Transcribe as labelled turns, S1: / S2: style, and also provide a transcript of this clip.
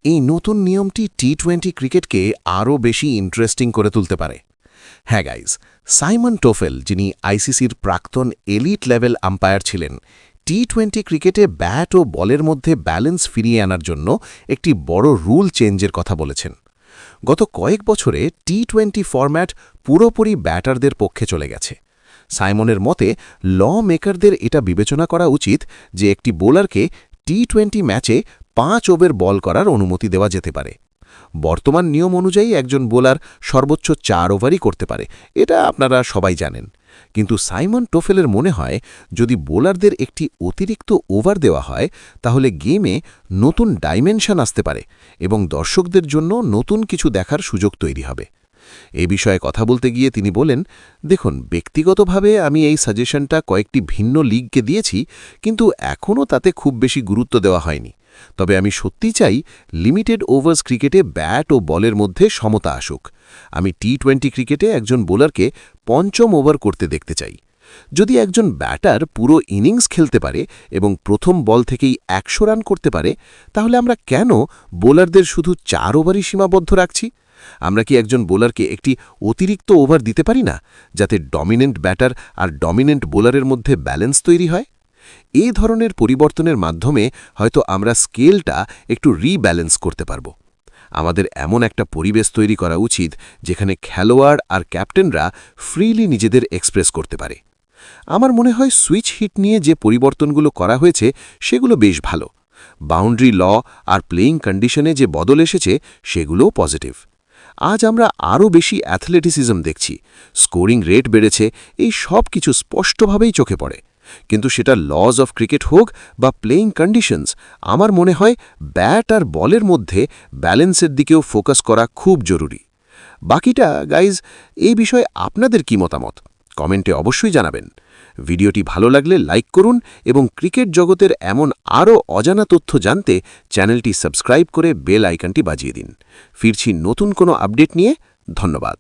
S1: এই নতুন নিয়মটি টি-20 ক্রিকেটকে আরও বেশি ইন্টারেস্টিং করে তুলতে পারে। হ্যাঁ গাইজ, সাইমন টোফেল, যিনি আইসিসির প্রাক্তন এলিট লেভেল আম্পায়ার ছিলেন, টি-20 ক্রিকেটে ব্যাট ও বলের মধ্যে ব্যালেন্স ফিরিয়ে আনার জন্য একটি বড় রুল চেঞ্জের কথা বলেছেন। গত কয়েক বছরে টি-20 ফরম্যাট পুরোপুরি ব্যাটারদের পক্ষে চলে গেছে। সাইমনের মতে ল মেকারদের এটা বিবেচনা করা উচিত যে একটি বোলারকে টি-20 ম্যাচে 5 ওভার বল করার অনুমতি দেওয়া যেতে পারে। বর্তমান নিয়ম অনুযায়ী একজন বোলার সর্বোচ্চ 4 ওভারই করতে পারে, এটা আপনারা সবাই জানেন। কিন্তু সাইমন টোফেলের মনে হয় যদি বোলারদের একটি অতিরিক্ত ওভার দেওয়া হয় তাহলে গেমে নতুন ডাইমেনশন আসতে পারে এবং দর্শকদের জন্য নতুন কিছু দেখার সুযোগ তৈরি হবে। এ বিষয়ে কথা বলতে গিয়ে তিনি বলেন, দেখুন, ব্যক্তিগতভাবে আমি এই সাজেশনটা কয়েকটি ভিন্ন লিগকে দিয়েছি, কিন্তু এখনও তাতে খুব বেশি গুরুত্ব দেওয়া হয়নি। তবে আমি সত্যি চাই লিমিটেড ওভার্স ক্রিকেটে ব্যাট ও বলের মধ্যে সমতা আসুক। আমি টি-20 ক্রিকেটে একজন বোলারকে 5ম ওভার করতে দেখতে চাই। যদি একজন ব্যাটার পুরো ইনিংস খেলতে পারে এবং প্রথম বল থেকেই 100 রান করতে পারে, তাহলে আমরা কেন বোলারদের শুধু 4 ওভারই সীমাবদ্ধ রাখছি? আমরা কি একজন বোলারকে একটি অতিরিক্ত ওভার দিতে পারি না, যাতে ডমিনেন্ট ব্যাটার আর ডমিনেন্ট বোলারের মধ্যে ব্যালেন্স তৈরি হয়? এই ধরনের পরিবর্তনের মাধ্যমে হয়তো আমরা স্কেলটা একটু রিব্যালেন্স করতে পারব। আমাদের এমন একটা পরিবেশ তৈরি করা উচিত যেখানে খেলোয়াড় আর ক্যাপ্টেনরা ফ্রিলি নিজেদের এক্সপ্রেস করতে পারে। আমার মনে হয় সুইচ হিট নিয়ে যে পরিবর্তনগুলো করা হয়েছে সেগুলো বেশ ভালো। বাউন্ডারি ল আর প্লেয়িং কন্ডিশনে যে বদল এসেছে সেগুলোও পজিটিভ। আজ আমরা আরও বেশি অ্যাথলেটিসিজম দেখছি, স্কোরিং রেট বেড়েছে, এই সব কিছু স্পষ্টভাবেই চোখে পড়ে। কিন্তু সেটা লজ অফ ক্রিকেট হোক বা প্লেয়িং কন্ডিশনস, আমার মনে হয় ব্যাট আর বলের মধ্যে ব্যালেন্সের দিকেও ফোকাস করা খুব জরুরি। বাকিটা গাইজ, এই বিষয়ে আপনাদের কি মতামত কমেন্টে অবশ্যই জানাবেন। ভিডিওটি ভালো লাগলে লাইক করুন এবং ক্রিকেট জগতের এমন আরও অজানা তথ্য জানতে চ্যানেলটি সাবস্ক্রাইব করে বেল আইকনটি বাজিয়ে দিন। ফিরছি নতুন কোনো আপডেট নিয়ে। ধন্যবাদ।